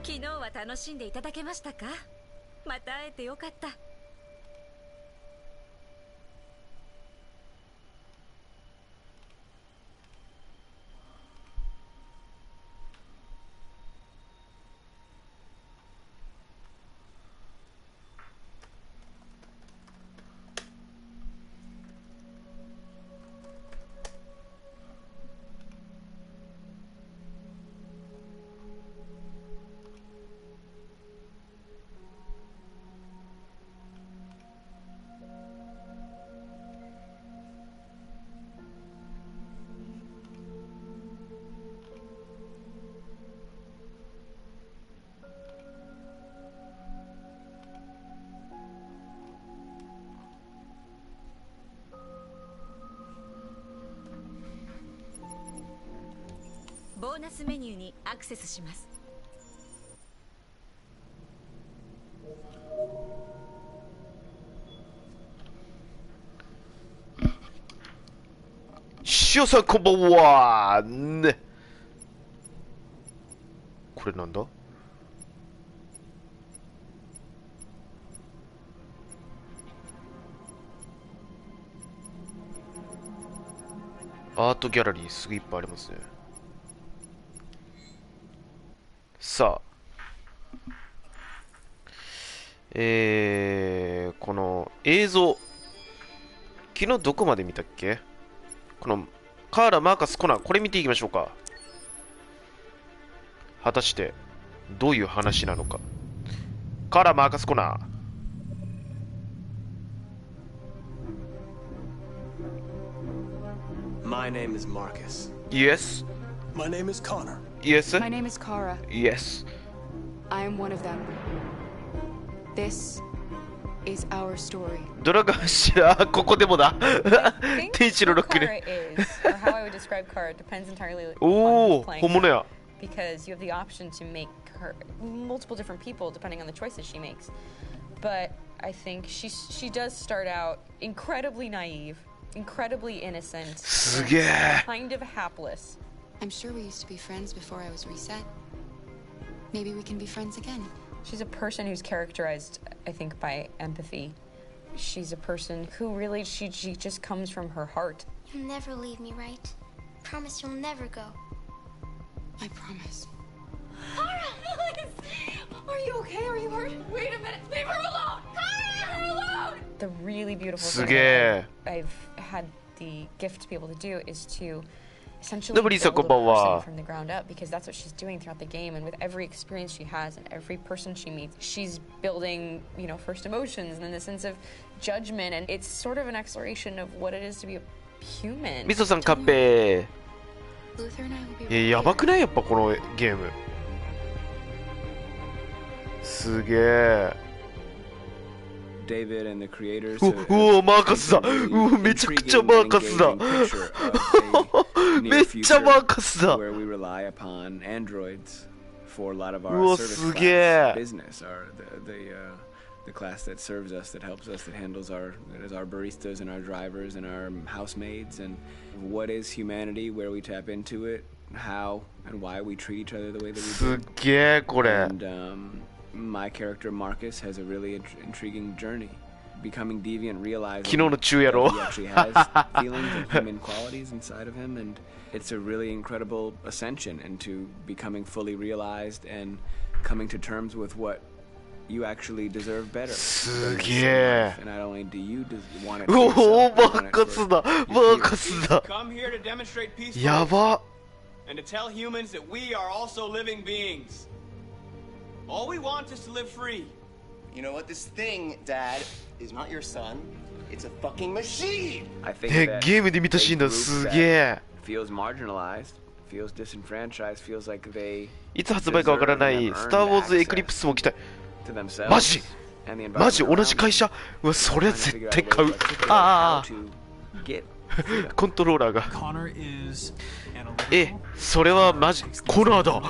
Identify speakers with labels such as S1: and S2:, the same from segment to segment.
S1: 昨日は楽しんでいただけましたか？また会えてよかった。ボーナスメニューにアクセスします。
S2: しおさんこんばんはね。これなんだ？アートギャラリーすぐいっぱいありますね。さあ、この映像、昨日どこまで見たっけ？このカーラ、マーカス、コナー、これ見ていきましょうか。果たしてどういう話なのか。カーラ、マーカス、コナー。
S3: My name is Marcus.
S2: Yes.
S3: My name is Connor.
S2: Yes.
S4: My name is Kara.
S2: Yes.
S4: I am one of them. This is our story.
S2: ドラガンシャここでもだ。天使のロックね。
S5: How I would describe Kara depends entirely on
S2: おお、
S5: who's playing
S2: 本物や。
S5: because you have the option to make her multiple different people depending on the choices she makes. But I think she does start out incredibly naive, incredibly innocent,
S2: すげえ。
S5: kind of hapless.
S4: I'm sure we used to be friends before I was reset. Maybe we can be friends again.
S5: She's a person who's characterized, I think, by empathy. She's a person who really, she just comes from her heart.
S6: You'll never leave me, right? Promise you'll never go.
S4: I promise.
S6: Kara, please! Are you okay? Are you hurt? Wait a minute. Leave her alone! Kara, leave her alone!
S5: The really beautiful
S2: す
S5: thing
S2: げえ。
S5: that I've had the gift to be able to do is to essentially
S2: どうもリーさん
S5: build
S2: こんばん
S5: a
S2: は。
S5: person from the ground up, because that's what she's doing throughout the game, and with every experience she has and every person she meets, she's building, you know, first emotions and then the sense of judgment, and it's sort of an exploration of what it is to be a human.
S2: みそさんカッペ
S4: Luther and I will be
S2: ー。やばくないやっぱこのゲーム。すげえ。
S3: David and the creators
S2: おお、マーカスだ。うお、めちゃくちゃマーカスだ。めっちゃマーカスだ。
S3: where we rely upon androids for a lot of
S2: う
S3: our
S2: お、
S3: service
S2: すげえ。
S3: class business, the class that serves us, that helps us, that handles that is our baristas and our drivers and our housemaids. And what is humanity, where we tap into it, how and why we treat each other the way that we
S2: す
S3: do.
S2: げえこれ。
S3: And my character Marcus has a really intriguing journey, becoming deviant, realizing
S2: 昨日の昼夜
S3: that he actually has feelings and human qualities inside of him, and it's a really incredible ascension into becoming fully realized and coming to terms with what you actually deserve better.
S2: すげえ。
S3: And not only do you want it
S2: う
S3: for
S2: お
S3: yourself,
S2: マ
S3: you want
S2: ー
S3: it
S2: カ
S3: for
S2: スだ。マ
S3: your
S2: ーカ
S3: peers.
S2: スだ。
S7: Come here to demonstrate peacefully
S2: やば。
S7: and to tell humans that we are also living beings. All we want is to live free.
S8: You know what? This thing, Dad, is not your son. It's a fucking machine.
S3: I think
S2: え、
S3: that
S2: ゲームで見たシーンだ。
S3: a group
S2: す
S3: that
S2: げえ。
S3: feels marginalized, feels disenfranchised, feels like they
S2: いつ発売かわからないスター・ウォーズ・エクリプスも来たい。
S3: to themselves
S2: マジ
S3: and the
S2: マジ
S3: environment
S2: 同じ
S3: around
S2: 会
S3: them,
S2: 社うわ、それは
S3: trying to
S2: 絶
S3: figure
S2: 対
S3: out
S2: 買
S3: ways
S2: う。
S3: to articulate
S2: あ
S3: how
S2: あ、
S3: to get
S2: コントローラーが。
S9: Connor is analytical.
S2: え、それはマジ。コナーだ。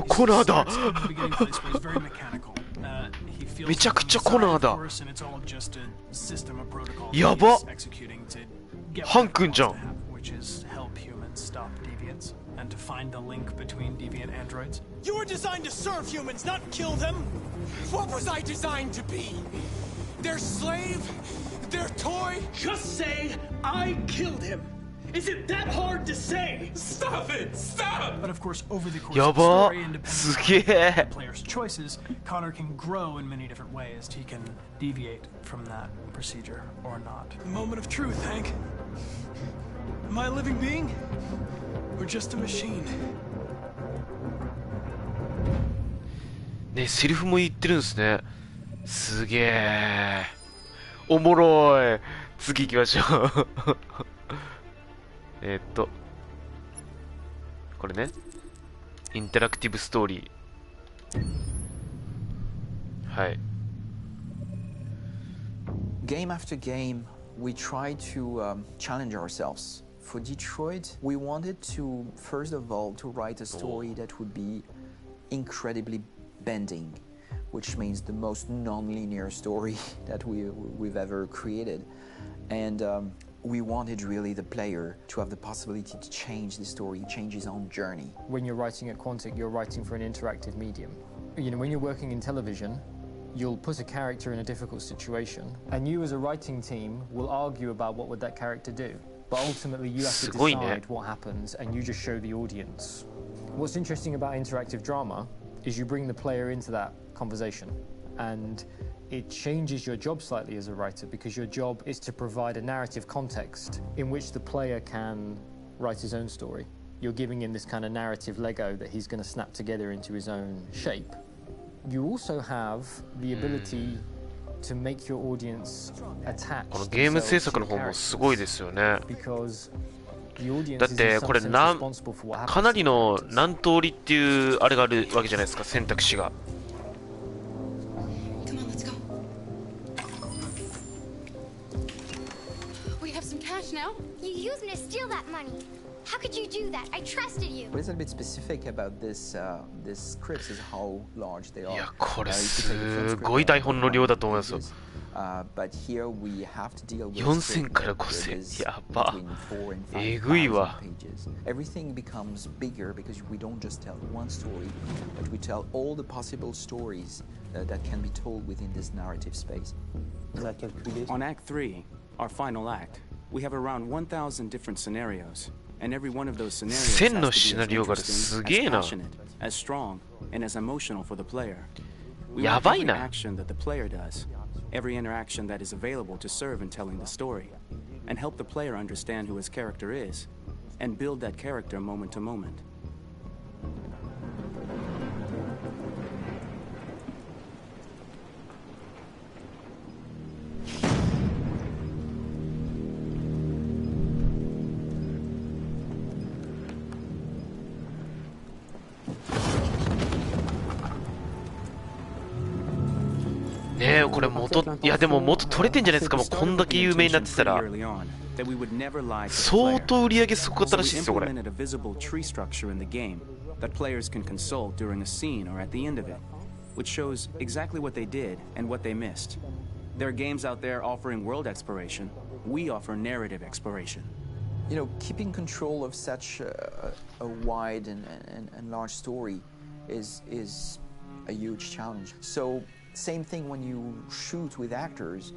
S2: コナーだ。 めちゃくちゃコナーだ。やば。ハン君じゃん。
S9: and to find the link between deviant androids.
S10: You were designed to serve humans, not kill them. What was I designed to be? Their slave? Their toy?
S11: Just say, I killed him. Is it that hard to say?
S10: Stop it! Stop!
S9: But of course, over the course of the story, independently of the player's choices, Connor can grow in many different ways. He can deviate from that procedure or not.
S10: The moment of truth, Hank. Am I a living being? Or just a machine?
S2: ね、セリフも言ってるんですね。すげえ。おもろい。次行きましょう。これね。インタラクティブストーリー。はい。
S12: Game after game, we try to challenge ourselves. For Detroit, we wanted to, first of all, to write a story that would be incredibly bending, which means the most non-linear story that we've ever created. And we wanted really the player to have the possibility to change the story, change his own journey.
S13: When you're writing at Quantic, you're writing for an interactive medium. You know, when you're working in television, you'll put a character in a difficult situation, and you as a writing team will argue about what would that character do. But ultimately, you have to decide what happens, and you just show the audience. What's interesting about interactive drama is you bring the player into that conversation, and it changes your job slightly as a writer, because your job is to provide a narrative context in which the player can write his own story. You're giving him this kind of narrative Lego that he's going to snap together into his own shape. You also have the ability to make your audience attach
S2: このゲーム制作の方もすごいですよね。だってこれかなりの何通りっていうあれがあるわけじゃないですか、選択肢が。
S6: Come on, let's go. We have some cash now.
S14: You used me to steal that money. How could you do that? I trusted you.
S12: What is a bit specific about this scripts is how large they are.
S2: いや、これすごい台本の量だと思いますよ。
S12: But here we have to deal with
S2: 4000から5000、やば。えぐいわ。
S12: Everything becomes bigger because we don't just tell one story, but we tell all the possible stories that can be told within this narrative space.
S15: On Act 3, our final act, we have around 1,000 different scenarios. And every one of those scenarios has to be as interesting, as passionate, as strong, and as emotional for the player. We want every action that the player does, every interaction that is available to serve in telling the story, and help the player understand who his character is, and build that character moment to moment.
S2: これいやでも元取れてんじゃないですか。もうこんだけ有名になってたら相当売り上げすごかったらしいですよこれ。
S15: That players can consult during a scene or at the end of it, which shows exactly what they did and what they missed. There are games out there offering world exploration. We offer narrative exploration.
S12: You know, keeping control of such a wide and large story is a huge challenge. So same thing when you shoot with actors,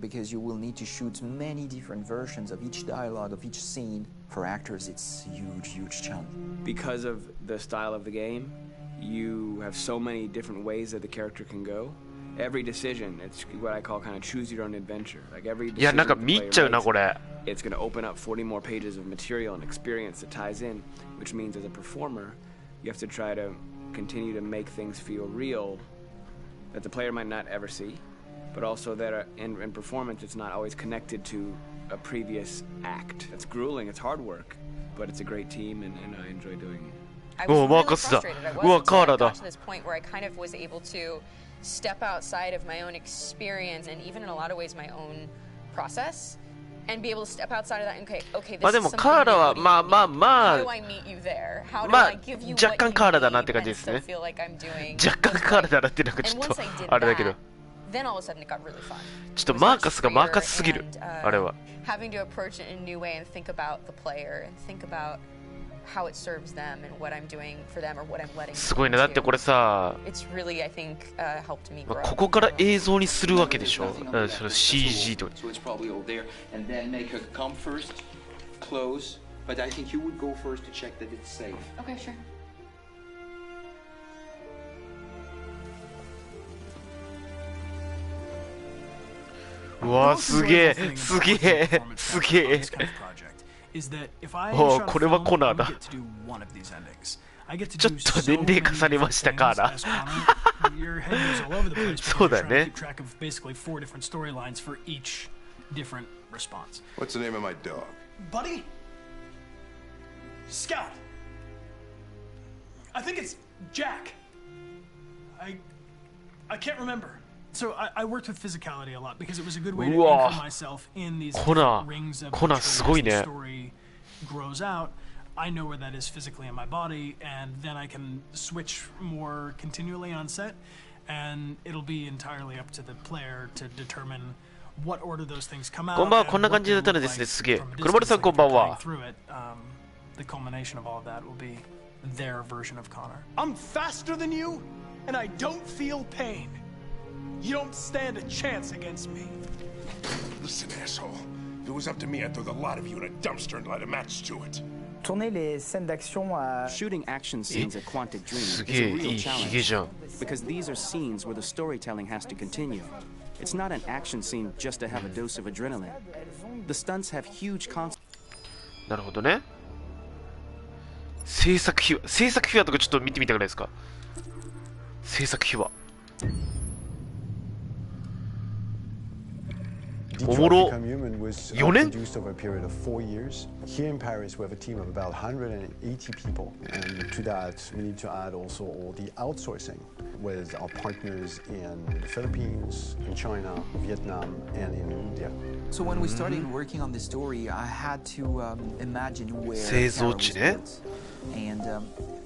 S12: because you will need to shoot many different versions of each dialogue, of each scene. For actors, it's a huge challenge.
S3: Because of the style of the game, you have so many different ways that the character can go. Every decision, it's what I call kind of choose your own adventure. Like every decision,
S2: いやなんか見ちゃうなこれ。
S3: It's going to open up 40 more pages of material and experience that ties in, which means as a performer, you have to try to continue to make things feel real that the player might not ever see, but also that in performance it's not always connected to a previous act. It's grueling, it's hard work, but it's a great team and I enjoy doing it.
S5: I was really frustrated. I got to this point where I kind of was able to step outside of my own experience and even in a lot of ways my own process and be able to step outside of that and okay, this is something new. How do I meet you there? How do I give you what you need and still feel like I'm doing?
S2: 若干カーラだなってなんかちょっとあれだけど。
S5: Then all of a sudden it got really fun.
S2: ちょっとマーカスがマーカスすぎる。あれは。
S5: Having to approach it in a new way and think about the player and think about how it serves them and what I'm doing for them or what I'm letting them
S2: すごいね。だってこれさ、
S5: It's really, I think, helped me grow.
S2: ここから映像にするわけでしょ。その CG とか。
S16: So it's probably all there, and then make her come first, close. But I think you would go first to check that it's safe.
S5: Okay, sure.
S2: うわ、すげえ、すげえ、すげえ。おお、これはコナーだ。ちょっと年齢重ねましたから。そうだね。
S17: What's the name of my dog?
S9: Buddy? Scout. I think it's Jack. I can't remember. So I worked with physicality a lot because it was a good way to anchor myself in these rings of control. As the story grows out, I know where that is physically in my body, and then I can switch more continually on set, and it'll be entirely up to the player to determine what order those things come out.
S2: こんばんは、こんな感じだったらですね、すげえ。黒丸さんこんばんは。
S9: The culmination of all of that will be their version of Connor. I'm faster than you, and I don't feel pain. You don't stand a chance against me.
S17: Listen, asshole. If it was up to me, I'd throw the lot of you in a dumpster and light a match to it.
S15: Shooting action scenes at Quantic Dream is a real challenge because these are scenes where the storytelling has to continue. It's not an action scene just to have a dose of adrenaline. The stunts have huge consequences.
S2: なるほどね。制作秘話とかちょっと見てみたくないですか。制作秘話。
S18: Detroit Become Human was produced over a period of 4 years. Here in Paris, we have a team of about 180 people. And to that, we need to add also all the outsourcing with our partners in the Philippines, in China, Vietnam, and in India.
S12: So when we started working on this story, I had to imagine where
S2: 製造地ね。
S12: And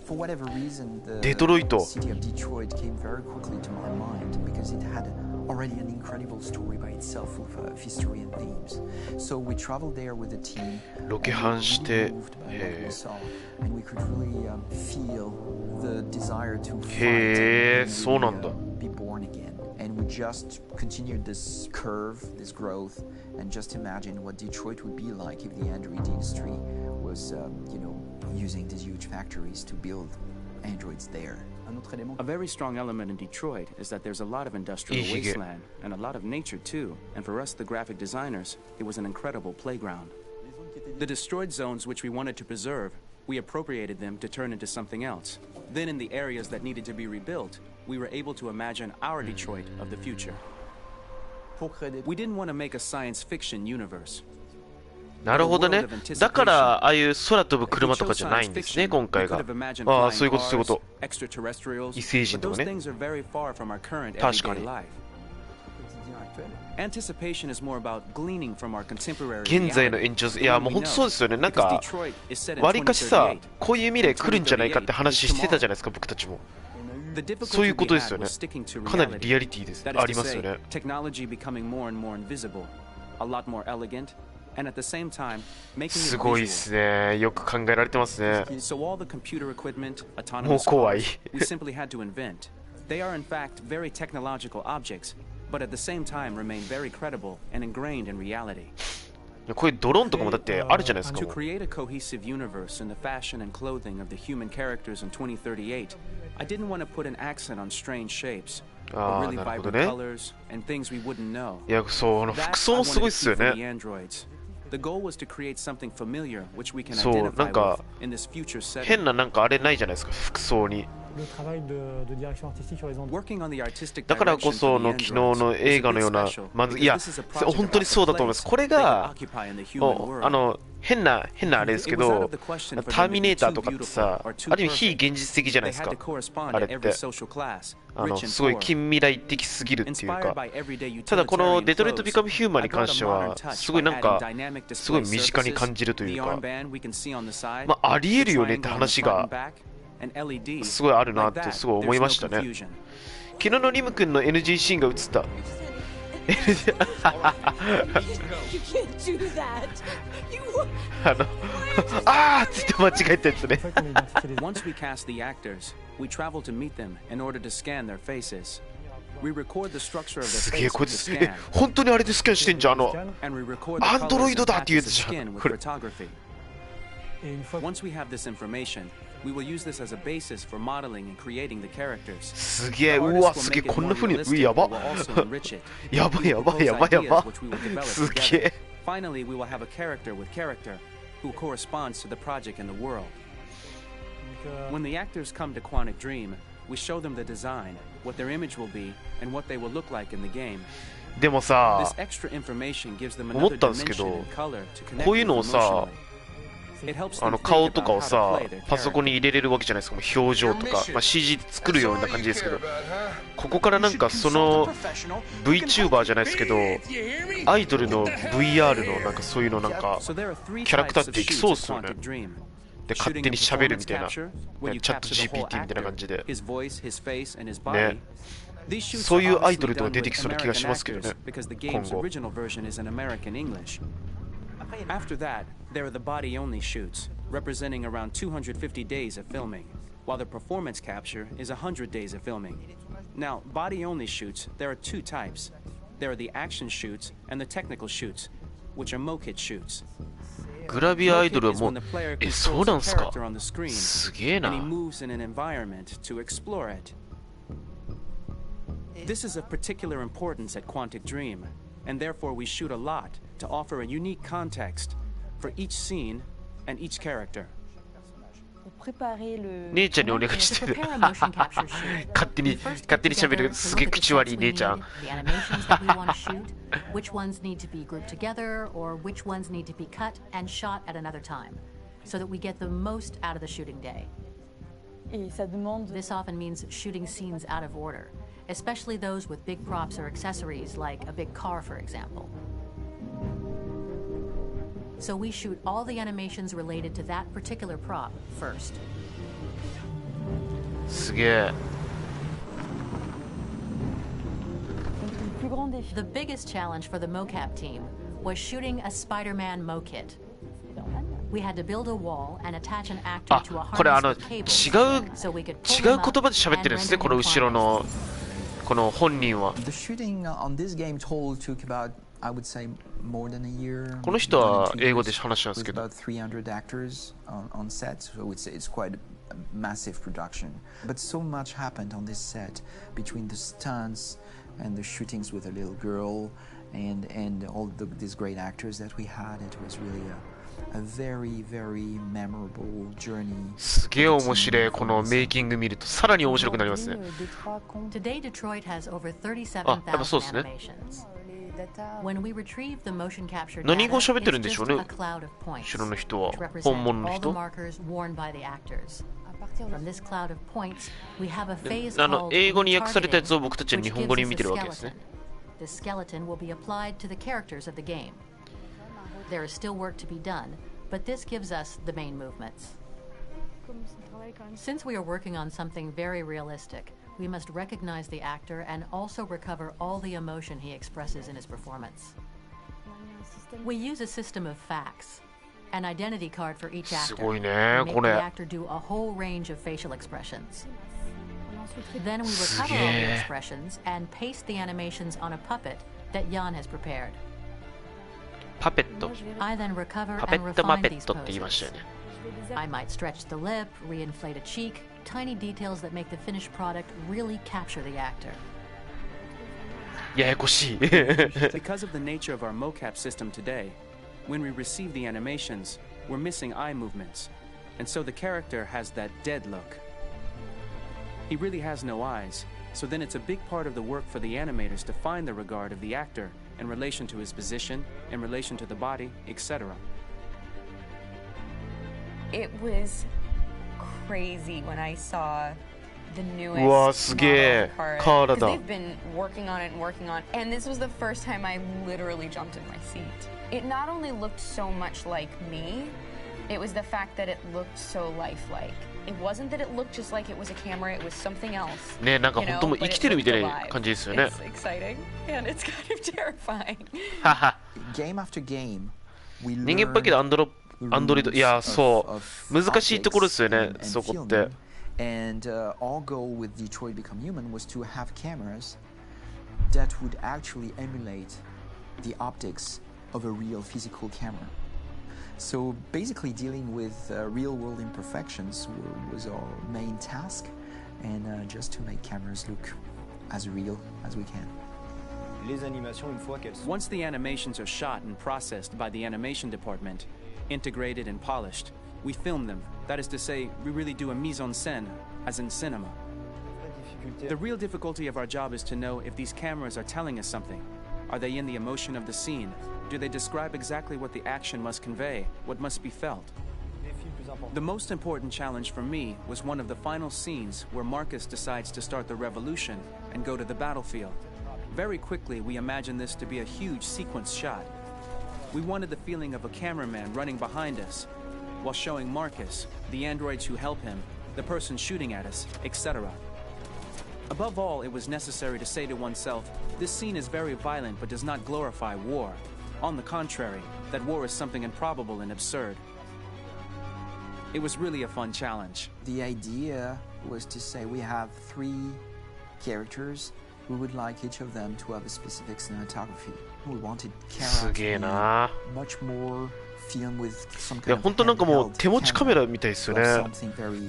S12: for whatever reason, the
S2: デトロイト。
S12: city of Detroit came very quickly to my mind because it had already an incredible story by itself of history and themes. So we traveled there with the team.
S2: ロケハンして、
S12: and we could really feel the desire to be born again. And we just continued this curve, this growth, and just imagine what Detroit would be like if the Android industry was, using these huge factories to build androids there.
S15: A very strong element in Detroit is that there's a lot of industrial wasteland and a lot of nature too. And for us, the graphic designers, it was an incredible playground. The destroyed zones which we wanted to preserve, we appropriated them to turn into something else. Then in the areas that needed to be rebuilt, we were able to imagine our Detroit of the future. We didn't want to make a science fiction universe.
S2: なるほどね。だからああいう空飛ぶ車とかじゃないんですね、今回が。ああ、そういうこと、そういうこと。異星人とかね。確かに。現在の延長、いやもう本当そうですよね。なんかわりかしさ、こういう未来来るんじゃないかって話してたじゃないですか、僕たちも。そういうことですよね。かなりリアリティです。ありますよね。すごいですね。よく考えられてますね。もう怖い。
S15: They are in fact very technological objects, but at the same time remain very credible and ingrained in reality.
S2: こういうドローンとかもだってあるじゃないですか。
S15: To create a cohesive universe in the fashion and clothing of the human characters in 2038, I didn't want to put an accent on strange shapes, or really vibrant colors and things we wouldn't know.
S2: いや、そう、服装もすごいっすよね。
S15: The goal was to create something familiar which we can
S2: そう、なん
S15: identify
S2: か
S15: with in this future setting.
S2: 変ななんかあれないじゃないですか、服装に。だからこその昨日の映画のようないや本当にそうだと思います。これが変なあれですけど、ターミネーターとかってさ、ある意味非現実的じゃないですか。あれってすごい近未来的すぎるっていうか。ただこのデトロイト・ビカム・ヒューマンに関してはすごいなんかすごい身近に感じるというか、まあありえるよねって話がすごいあるなってすごい思いましたね。昨日のリム君の NG シーンが映った。
S6: You can't do that. You.
S2: あーっつって間違えたやつね。
S15: Once we cast the actors, we travel to meet them in order to scan their faces. We record the structure of their
S2: すげえ
S15: face
S2: こい
S15: with
S2: つ
S15: the scan.
S2: 本当にあれでスキャンしてんじゃん。
S15: And we record the
S2: アンドロ
S15: colors
S2: イド
S15: and
S2: だって言う
S15: patches
S2: や
S15: of
S2: つじゃ
S15: skin
S2: ん。
S15: with
S2: これ
S15: photography. Once we have this information, we will use this as a basis for modeling and creating the characters.
S2: すげえ、うわ、すげえ、こんな風に、やば。やばいやばいやばいやば。すげえ。
S15: Finally, we will have a character with character who corresponds to the project and the world. When the actors come to Quantic Dream, we show them the design, what their image will be, and what they will look like in the game.
S2: でもさ、
S15: This extra information gives them
S2: 思っ
S15: another
S2: たんですけ
S15: dimension
S2: ど、
S15: and color to connect
S2: こういう
S15: with
S2: の
S15: them
S2: をさ、
S15: emotionally. It helps them
S2: 顔
S15: think
S2: とか
S15: about
S2: を
S15: how to
S2: さ
S15: play their
S2: パソコンに入れれるわけじゃないですか。もう表情とか、まあ、CG 作るような感じですけど、ここからなんかその VTuber じゃないですけど、アイドルの VR のなんかそういうのなんかキャラクターできそうっすよね。で勝手に喋るみたいな、チャット GPT みたいな感じで、ね、そういうアイドルとか出てきそうな気がしますけどね、今後。
S15: After that, there are the body-only shoots, representing around 250 days of filming, while the performance capture is 100 days of filming. Now, body-only shoots, there are two types. There are the action shoots and the technical shoots, which are mocap shoots.
S2: グラビアアイドルはもう、そうなんすか。すげえな。
S15: And he moves in an environment to explore it. This is of particular importance at Quantic Dream, and therefore we shoot a lot to offer a unique context for each scene and each character.
S2: 姉ちゃんにお願いしてる。勝手に喋る。すげえ口悪い姉ちゃん。
S19: Which ones need to be grouped together, or which ones need to be cut and shot at another time, so that we get the most out of the shooting day. This often means shooting scenes out of order, especially those with big props or accessories, like a big car, for example. So we shoot all the animations related to that particular prop first.
S2: すげえ。
S19: The biggest challenge for the mocap team was shooting a Spider-Man mokit. We had to build a wall and attach an actor to a harness with cables, so we could pull them up and render them in quantity.
S2: この本人は。
S12: The shooting on this game total took about, I would say, more than a year.
S2: この人は英語で話したんですけど。
S12: About 300 actors on set, so it's quite a massive production. But so much happened on this set between the stunts and the shootings with a little girl and all these great actors that we had. It was really a very, very memorable journey.
S2: すげえ面白い。このメイキング見るとさらに面白くなりますね。
S19: Today Detroit has over 37,000 animations. When we retrieve the motion capture data,
S2: 何語喋ってるんでしょうね。
S19: it's just a cloud of points
S2: 後ろの人は
S19: which represent
S2: 本物の
S19: all the
S2: 人。
S19: markers worn by the actors. From this cloud of points, we have a phase
S2: 英
S19: called
S2: 語に訳されたやつを僕たちは
S19: which
S2: 日本
S19: gives
S2: 語に
S19: us
S2: 見
S19: a
S2: てるわけですね。
S19: skeleton. This skeleton will be applied to the characters of the game. There is still work to be done, but this gives us the main movements. Since we are working on something very realistic, we must recognize the actor and also recover all the emotion he expresses in his performance. We use a system of facts, an identity card for each actor,
S2: すごいね、
S19: and make
S2: これ。
S19: the actor do a whole range of facial expressions. Then we recover all the expressions and paste the animations on a puppet that Jan has prepared.
S2: パペット。
S19: I then recover
S2: パペ
S19: and
S2: ットマ
S19: refine
S2: ペ
S19: these
S2: ットって言いました
S19: poses.
S2: よね。
S19: I might stretch the lip, reinflate a cheek, tiny details that make the finished product really capture the actor.
S2: ややこしい。
S15: Because of the nature of our mocap system today, when we receive the animations, we're missing eye movements, and so the character has that dead look. He really has no eyes, so then it's a big part of the work for the animators to find the regard of the actor in relation to his position, in relation to the body, etc.
S5: It was crazy when I saw the newest
S2: うわ、すげえ。カーラ
S5: because
S2: だ。
S5: they've been working on it and working on it, and this was the first time I literally jumped in my seat. It not only looked so much like me, it was the fact that it looked so lifelike. It wasn't that it looked just like it was a camera, it was something else.
S2: ね、なんか本当もう生きてるみたいな感じですよね。
S5: It's exciting and it's kind of terrifying.
S2: はは。
S12: Game after game, we
S2: 人間っぽいけどアンドロイド、いや、そう。難しいところですよね、そこって。
S12: And our goal with Detroit Become Human was to have cameras that would actually emulate the optics of a real physical camera. So basically dealing with real-world imperfections was our main task, and just to make cameras look as real as we can.
S15: Once the animations are shot and processed by the animation department, integrated and polished, we film them. That is to say, we really do a mise en scène, as in cinema. The real difficulty of our job is to know if these cameras are telling us something. Are they in the emotion of the scene? Do they describe exactly what the action must convey, what must be felt? The most important challenge for me was one of the final scenes where Marcus decides to start the revolution and go to the battlefield. Very quickly, we imagined this to be a huge sequence shot. We wanted the feeling of a cameraman running behind us, while showing Marcus, the androids who help him, the person shooting at us, etc. Above all, it was necessary to say to oneself, this scene is very violent but does not glorify war. On the contrary, that war is something improbable and absurd. It was really a fun challenge.
S12: The idea was to say we have 3 characters. We would like each of them to have a specific cinematography. We wanted Kara to be much more film with some kind of
S2: いや本当なんかもう手持ちカメラみたいですよね。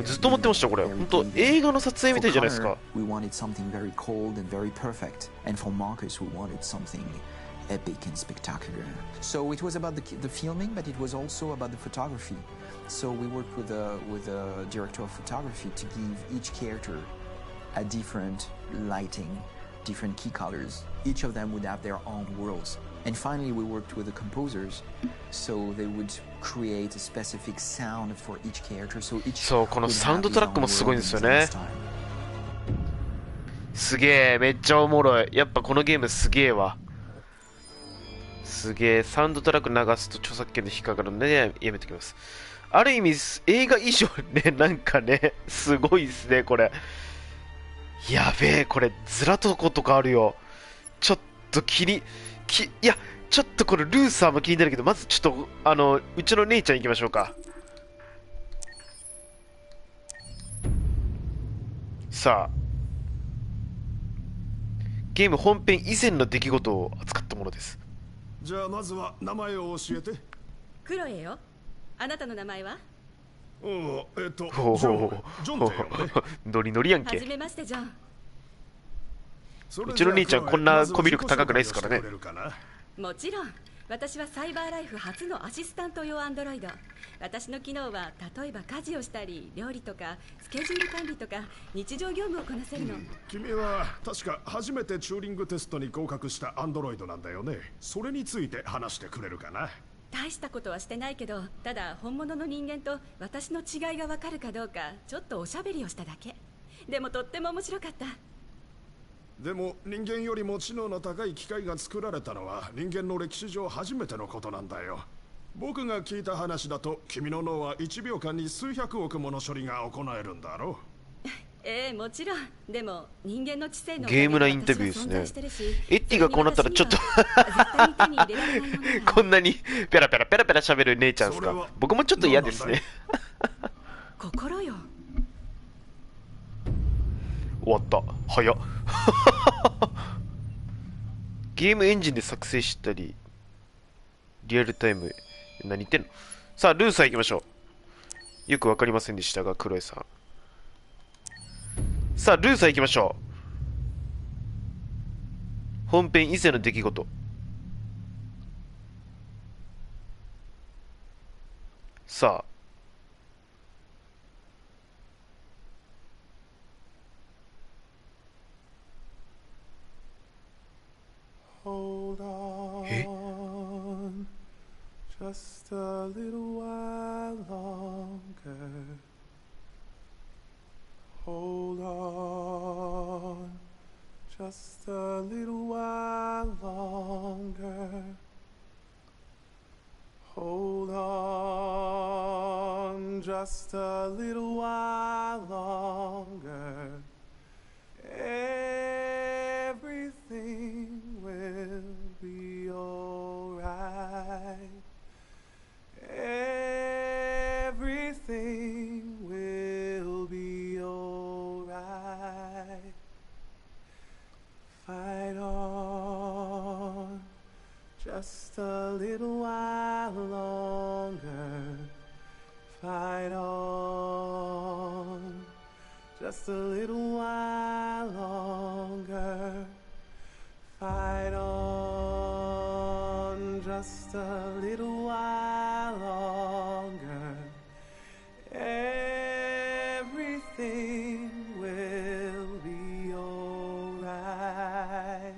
S2: ずっと思ってましたこれ。本当映画の撮影みたいじゃないですか。
S12: We wanted something very cold and very perfect, and for Marcus, we wanted something epic and spectacular. So it was about the filming, but it was also about the photography. So we worked with a director of photography to give each character a different lighting, different key colors. Each of them would have their own worlds. And finally, we worked with the composers, so they would create a specific sound for each character. So each
S2: そう、このサウンドトラックもすごいんですよね。すげえ、めっちゃおもろい。やっぱこのゲームすげえわ。すげえ、サウンドトラック流すと著作権で引っかかるんで、ね、やめておきます。ある意味、映画以上ね、なんかね、すごいですね、これ。やべえ、これ、ずらとことかあるよ。ちょっといや、ちょっとこれ、ルーサーも気になるけど、まずちょっと、うちの姉ちゃん行きましょうか。さあ、ゲーム本編以前の出来事を扱ったものです。
S17: じゃあまずは名前を教えて。
S1: クロエよ。あなたの名前は？
S17: ジョンだよね。
S2: ノリノリやんけ。
S1: はじめましてジョン。
S2: うちの兄ちゃんこんなコミュ力高くないですからね。
S1: もちろん。私はサイバーライフ初のアシスタント用アンドロイド。私の機能は例えば家事をしたり料理とかスケジュール管理とか日常業務をこなせるの。
S17: 君は確か初めてチューリングテストに合格したアンドロイドなんだよね。それについて話してくれるかな。
S1: 大したことはしてないけど、ただ本物の人間と私の違いがわかるかどうかちょっとおしゃべりをしただけ。でもとっても面白かった。
S17: でも人間よりも知能の高い機械が作られたのは人間の歴史上初めてのことなんだよ。僕が聞いた話だと君の脳は1秒間に数百億もの処理が行えるんだろう。
S1: もちろん。でも人間の知性の
S2: ゲームなインタビューですね。エッティがこうなったらちょっとこんなにペラペラペラペラ喋る姉ちゃんですか。僕もちょっと嫌ですね。
S1: 心よ。
S2: 終わった。早っ。ゲームエンジンで作成したりリアルタイム。何言ってんの。さあルーサー行きましょう。よくわかりませんでしたがクロエさん。さあルーサー行きましょう。本編以前の出来事。さあ
S20: Just a little while longer. Hold on. Just a little while longer. Hold on. just a little while longer, everything will be alright. Everything will be alright. Fight on just a little while longer. Fight on just a little while longer. Fight on just a little while longer. Everything will be alright.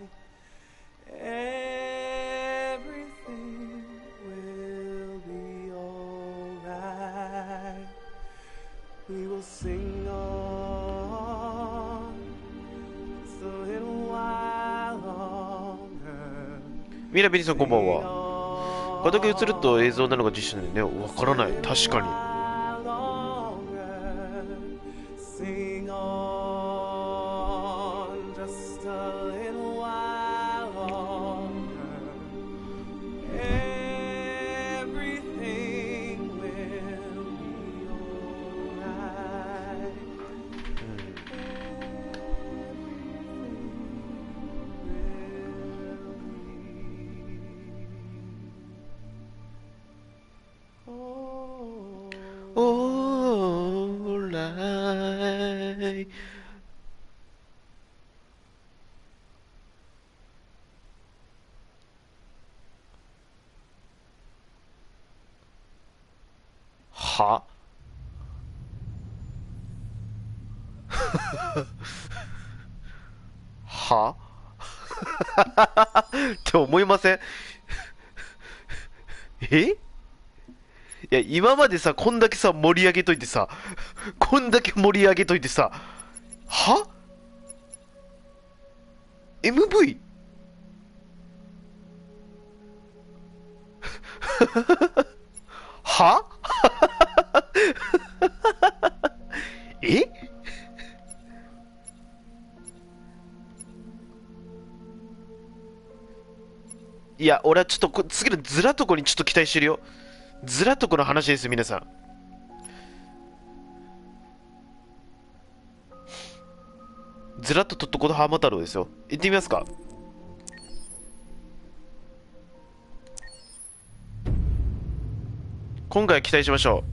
S20: Everything will be alright. We will sing on just a little while longer.
S2: ミラベリさんこんばんは。画だけ映ると映像なのが実写なんでね、わからない。確かに。
S20: Sing on just a little while longer. Everything will be alright.
S2: Alright. ははって思いません？え？いや、今までさ、こんだけさ、盛り上げといてさ、こんだけ盛り上げといてさ、は？ MV？ は？え？いや、俺はちょっと次のズラとこにちょっと期待してるよ。ズラとこの話です、皆さん。ズラととっとこの浜太郎ですよ。行ってみますか。今回は期待しましょ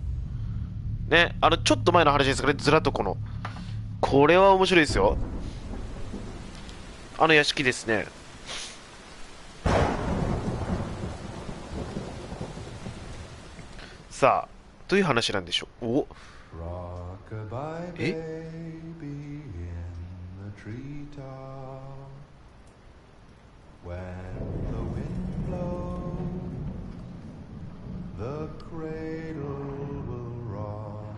S2: う。ね、ちょっと前の話ですからね、ズラとこの。これは面白いですよ。屋敷ですね。さあ、どういう話なんでしょう。おえ
S20: The cradle will rock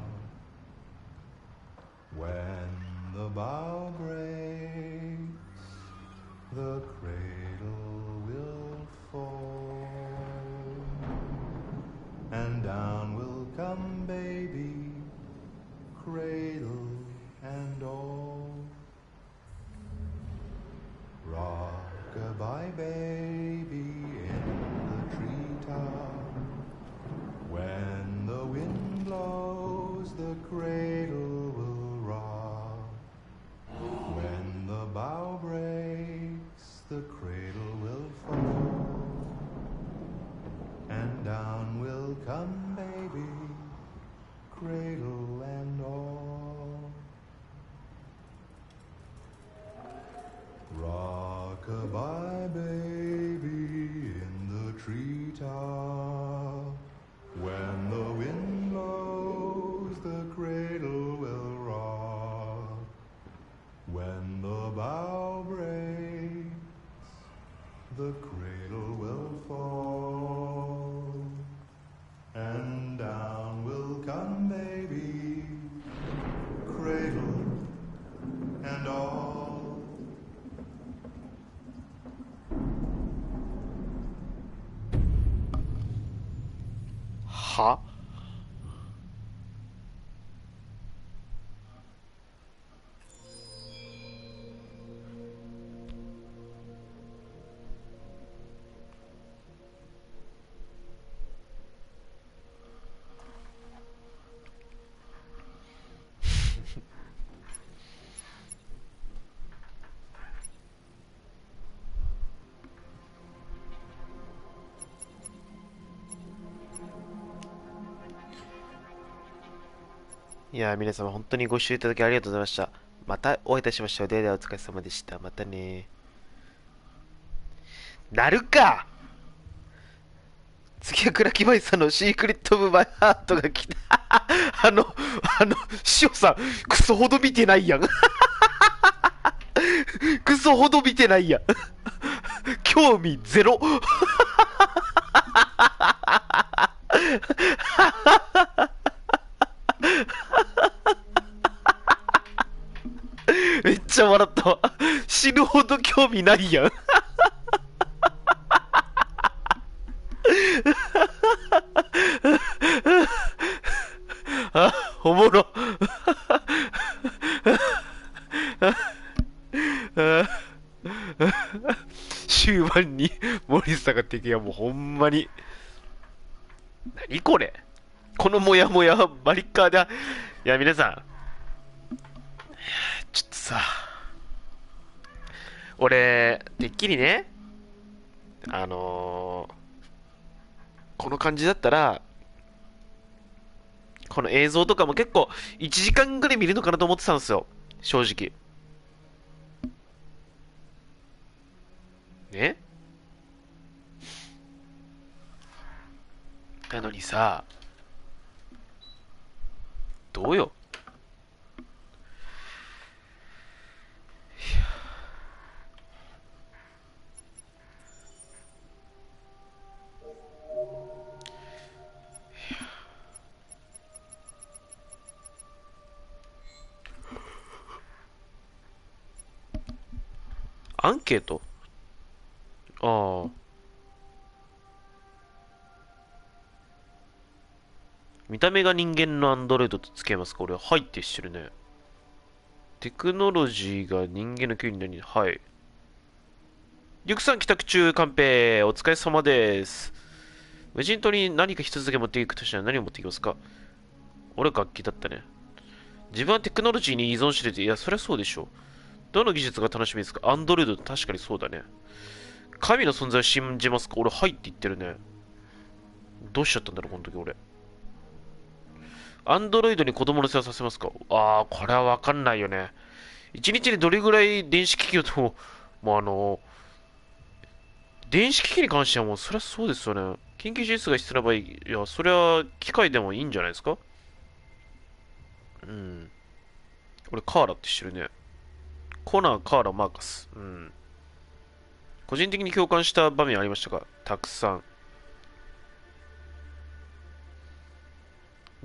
S20: when the bough breaks. The cradle will fall, and down will come baby, cradle and all. Rock-a-bye baby in the treetop.When the wind blows, the cradle will rock. When the bough breaks, the cradle will fall. And down will come baby, cradle and all. Rock-a-bye baby in the treetop.When the wind blows, the cradle will rock. When the bough breaks, the cradle will fall. And down will come baby, cradle and all.
S2: はいやー、皆様本当にご視聴いただきありがとうございました。またお会いいたしましょう。ではお疲れ様でした。またね。なるか。次はクラキバイさんのシークレット・オブ・マイ・ハートが来た。シオさん、クソほど見てないやん。クソほど見てないやん。興味ゼロ。めっちゃ笑ったわ。死ぬほど興味ないやん。あ、おもろ。終盤に森下が敵はもうほんまに。何これ、このモヤモヤバリッカーだ。いや、皆さん。ちょっとさ。俺、てっきりね。この感じだったら、この映像とかも結構1時間ぐらい見るのかなと思ってたんですよ。正直。ね。なのにさ、どうよ。アンケート。ああ。見た目が人間のアンドロイドとつけますか。俺、はいってしてるね。テクノロジーが人間の急に何。はい。リュクさん帰宅中、カンペお疲れ様です。無人島に何か一つだけ持っていくとしたら何を持っていきますか。俺楽器だったね。自分はテクノロジーに依存してて、いや、そりゃそうでしょ。どの技術が楽しみですか。アンドロイド、確かにそうだね。神の存在を信じますか。俺、はいって言ってるね。どうしちゃったんだろう、この時俺。アンドロイドに子供の世話させますか。ああ、これはわかんないよね。一日にどれぐらい電子機器をと、もう電子機器に関してはもう、そりゃそうですよね。緊急手術が必要な場合、いや、それは機械でもいいんじゃないですか。うん。俺、カーラって知ってるね。コナー、カーラ、マーカス。うん。個人的に共感した場面ありましたか。たくさん。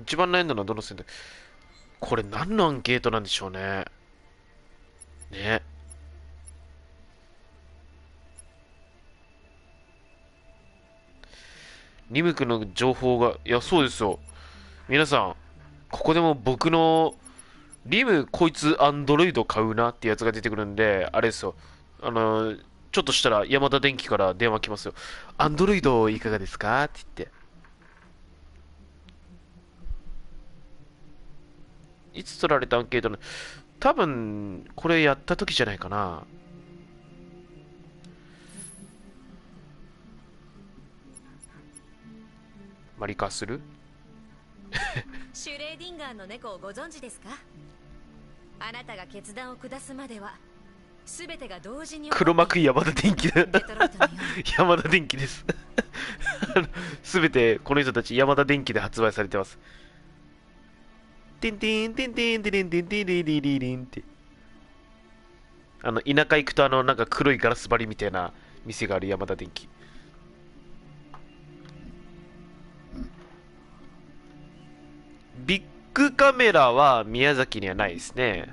S2: 一番悩んだのはどの線で。これ何のアンケートなんでしょうね。ね。リム君の情報が、いや、そうですよ。皆さん、ここでも僕の、リム、こいつ、アンドロイド買うなってやつが出てくるんで、あれですよ。ちょっとしたら、山田電機から電話来ますよ。アンドロイドいかがですかって言って。いつ取られたアンケートの、多分、これやった時じゃないかな。マリカする
S21: シュレーディンガーの猫をご存知ですか。あなたが決断を下すまでは全てが同時に。
S2: 黒幕山田電機だ。山田電機です。全てこの人たち山田電機で発売されてます。テンテンテンテンテンテンテンテンテンテンテンって。田舎行くとなんか黒いガラス張りみたいな店がある山田電機。ビッグカメラは宮崎にはないですね。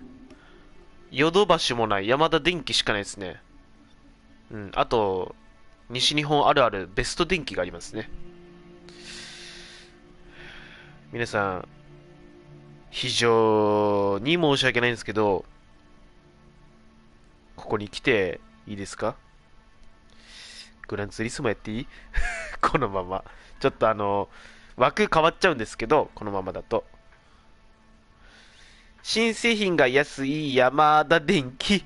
S2: ヨドバシもない。山田電機しかないですね。うん。あと、西日本あるあるベスト電機がありますね。皆さん、非常に申し訳ないんですけど、ここに来ていいですか。グランツーリスモやっていいこのまま。ちょっと枠変わっちゃうんですけど、このままだと。新製品が安い山田電機。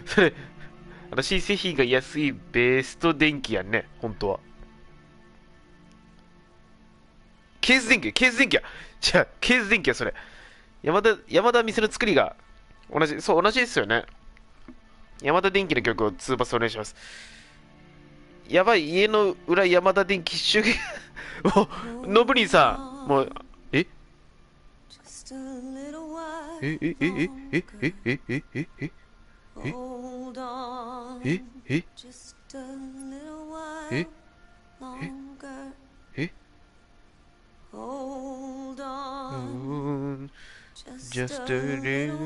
S2: それ、新製品が安いベスト電機やんね、本当は。ケース電気や。じゃあ、ケース電気や、それ。山田店の作りが同じですよね。山田電機の曲を2バスお願いします。やばい、家の裏山田電機主義。ノブリンさん、もう、えJust a little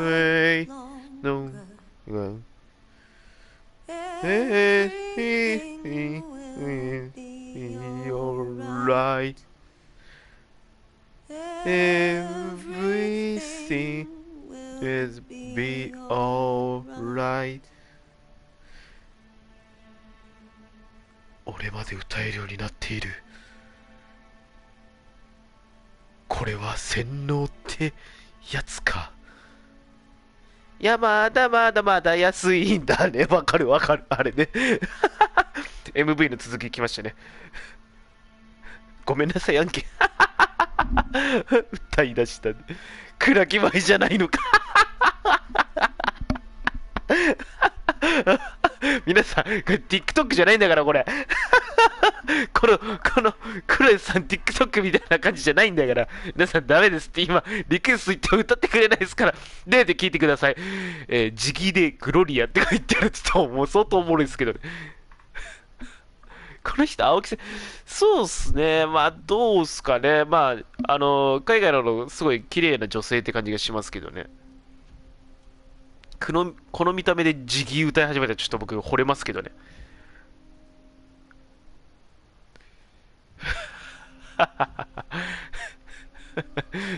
S2: way, no, well, everything will be alright. Everything will be alright. 俺まで歌えるようになっている。これは洗脳ってやつか。いや、まだ安いんだね。わかる。あれね。MV の続き来ましたね。ごめんなさい、アンケ。歌い出した。暗き舞じゃないのか。皆さん、これ TikTok じゃないんだから、これ。このクロエさん TikTok みたいな感じじゃないんだから、皆さんダメですって今リクエスト言って歌ってくれないですから、で聞いてください。ジギでグロリアって書いてあるともう相当おもろいですけどね。この人青木さん、そうっすね。まあどうっすかね。まあ海外のすごい綺麗な女性って感じがしますけどね。この見た目でジギ歌い始めたらちょっと僕惚れますけどね。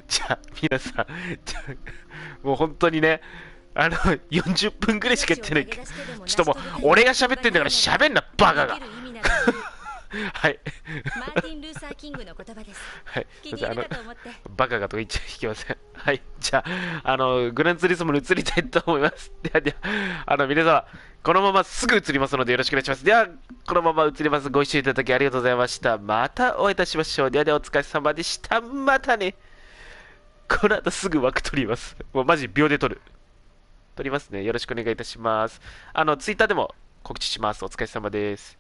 S2: じゃあ皆さん、もう本当にね、40分ぐらいしかやってない。ちょっともう俺が喋ってんだから喋んな、バカが。はい。
S21: マーティン・ルーサー・キングの言葉です。
S2: はい。
S21: 気に入るかと思って。
S2: バカがとか言っちゃいけません。はい。じゃあ、グランツーリスモに移りたいと思います。では、皆様、このまますぐ移りますのでよろしくお願いします。では、このまま移ります。ご視聴いただきありがとうございました。またお会いいたしましょう。では、お疲れ様でした。またね。この後すぐ枠取ります。もうマジ秒で取りますね。よろしくお願いいたします。ツイッターでも告知します。お疲れ様です。